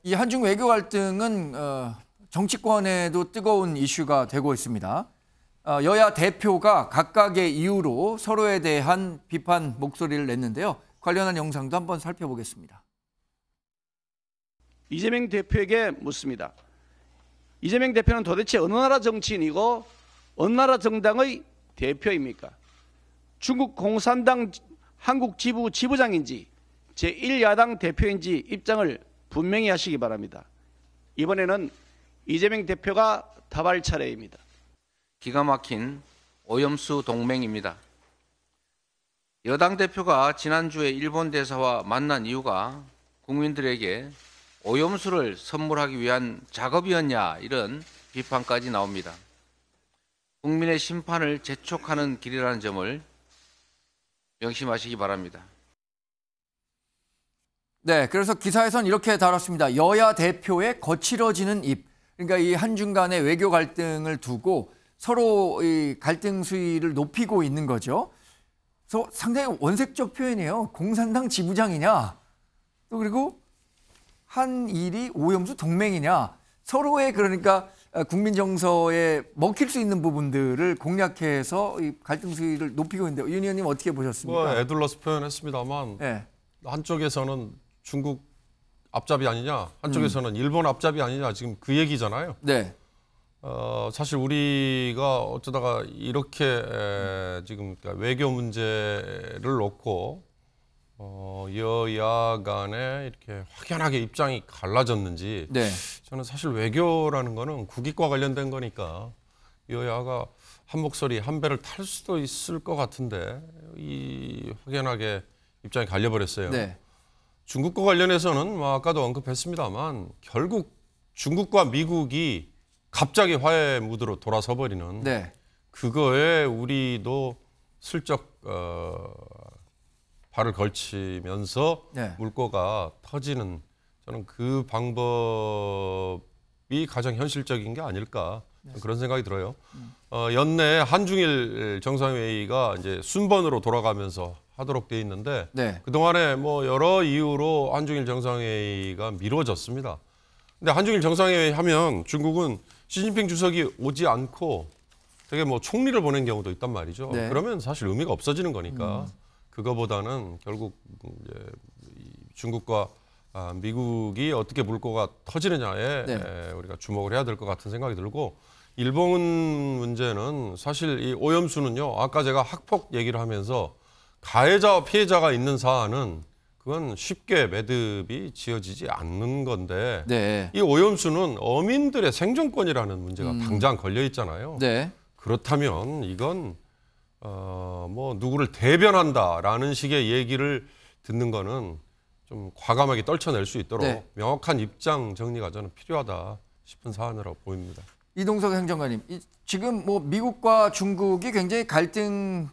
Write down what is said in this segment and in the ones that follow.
이 한중 외교 갈등은 정치권에도 뜨거운 이슈가 되고 있습니다. 여야 대표가 각각의 이유로 서로에 대한 비판 목소리를 냈는데요. 관련한 영상도 한번 살펴보겠습니다. 이재명 대표에게 묻습니다. 이재명 대표는 도대체 어느 나라 정치인이고 어느 나라 정당의 대표입니까? 중국 공산당 한국 지부 지부장인지 제1야당 대표인지 입장을 분명히 하시기 바랍니다. 이번에는 이재명 대표가 답할 차례입니다. 기가 막힌 오염수 동맹입니다. 여당 대표가 지난주에 일본 대사와 만난 이유가 국민들에게 오염수를 선물하기 위한 작업이었냐, 이런 비판까지 나옵니다. 국민의 심판을 재촉하는 길이라는 점을 명심하시기 바랍니다. 네, 그래서 기사에선 이렇게 다뤘습니다. 여야 대표의 거칠어지는 입. 그러니까 이 한중 간의 외교 갈등을 두고 서로 이 갈등 수위를 높이고 있는 거죠. 그래서 상당히 원색적 표현이에요. 공산당 지부장이냐, 또 그리고 한일이 오염수 동맹이냐. 서로의 그러니까 국민 정서에 먹힐 수 있는 부분들을 공략해서 이 갈등 수위를 높이고 있는데, 윤 의원님 어떻게 보셨습니까? 에둘러서 표현했습니다만 네. 한쪽에서는 중국 앞잡이 아니냐, 한쪽에서는 일본 앞잡이 아니냐, 지금 그 얘기잖아요. 네. 사실 우리가 어쩌다가 이렇게 지금 외교 문제를 놓고 여야 간에 이렇게 확연하게 입장이 갈라졌는지, 네. 저는 사실 외교라는 거는 국익과 관련된 거니까 여야가 한 목소리 한 배를 탈 수도 있을 것 같은데 이 확연하게 입장이 갈려버렸어요. 네. 중국과 관련해서는 아까도 언급했습니다만 결국 중국과 미국이 갑자기 화해 무드로 돌아서 버리는, 네. 그거에 우리도 슬쩍 발을 걸치면서 네. 물꼬가 터지는, 저는 그 방법이 가장 현실적인 게 아닐까, 그런 생각이 들어요. 연내 한중일 정상회의가 이제 순번으로 돌아가면서 하도록 돼 있는데, 네. 그동안에 뭐 여러 이유로 한중일 정상회의가 미뤄졌습니다. 근데 한중일 정상회의 하면 중국은 시진핑 주석이 오지 않고 되게 뭐 총리를 보낸 경우도 있단 말이죠. 네. 그러면 사실 의미가 없어지는 거니까 그거보다는 결국 이제 중국과 미국이 어떻게 물꼬가 터지느냐에 네. 우리가 주목을 해야 될 것 같은 생각이 들고, 일본 문제는 사실 이 오염수는요, 아까 제가 학폭 얘기를 하면서 가해자와 피해자가 있는 사안은 그건 쉽게 매듭이 지어지지 않는 건데, 네. 이 오염수는 어민들의 생존권이라는 문제가 당장 걸려 있잖아요. 네. 그렇다면 이건 뭐 누구를 대변한다라는 식의 얘기를 듣는 거는 좀 과감하게 떨쳐낼 수 있도록 네. 명확한 입장 정리가 저는 필요하다 싶은 사안이라고 보입니다. 이동석 행정관님, 지금 뭐 미국과 중국이 굉장히 갈등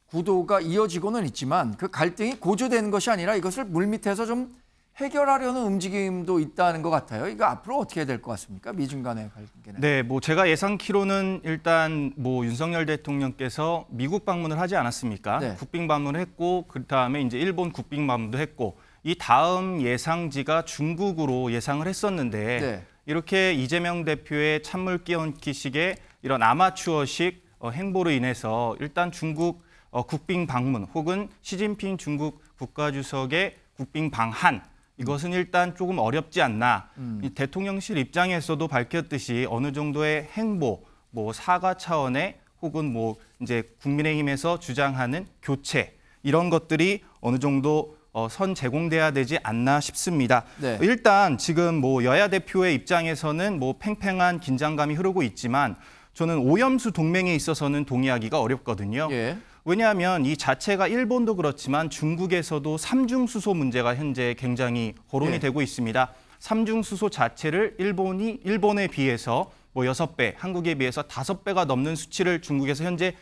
구도가 이어지고는 있지만 그 갈등이 고조되는 것이 아니라 이것을 물밑에서 좀 해결하려는 움직임도 있다는 것 같아요. 이거 앞으로 어떻게 될 것 같습니까? 미중 간의 갈등은. 네, 뭐 제가 예상키로는 일단 뭐 윤석열 대통령께서 미국 방문을 하지 않았습니까? 네. 국빈 방문을 했고, 그 다음에 이제 일본 국빈 방문도 했고, 이 다음 예상지가 중국으로 예상을 했었는데, 네. 이렇게 이재명 대표의 찬물 끼얹기식의 이런 아마추어식 행보로 인해서 일단 중국 국빈 방문 혹은 시진핑 중국 국가주석의 국빈 방한, 이것은 일단 조금 어렵지 않나. 이 대통령실 입장에서도 밝혔듯이 어느 정도의 행보, 뭐 사과 차원의 혹은 뭐 이제 국민의힘에서 주장하는 교체, 이런 것들이 어느 정도 선 제공돼야 되지 않나 싶습니다. 네. 일단 지금 뭐 여야 대표의 입장에서는 뭐 팽팽한 긴장감이 흐르고 있지만 저는 오염수 동맹에 있어서는 동의하기가 어렵거든요. 예. 왜냐하면 이 자체가 일본도 그렇지만 중국에서도 삼중수소 문제가 현재 굉장히 거론이 예. 되고 있습니다. 삼중수소 자체를 일본에 비해서 뭐 6배, 한국에 비해서 5배가 넘는 수치를 중국에서 현재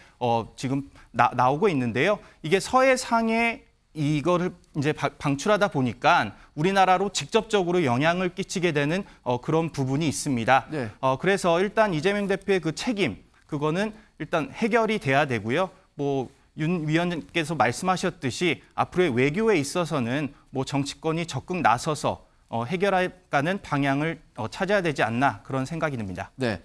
지금 나오고 있는데요. 이게 서해상에 이거를 이제 방출하다 보니까 우리나라로 직접적으로 영향을 끼치게 되는 그런 부분이 있습니다. 네. 그래서 일단 이재명 대표의 그 책임, 그거는 일단 해결이 돼야 되고요. 뭐 윤 위원님께서 말씀하셨듯이 앞으로의 외교에 있어서는 뭐 정치권이 적극 나서서 해결해가는 방향을 찾아야 되지 않나 그런 생각이 듭니다. 네.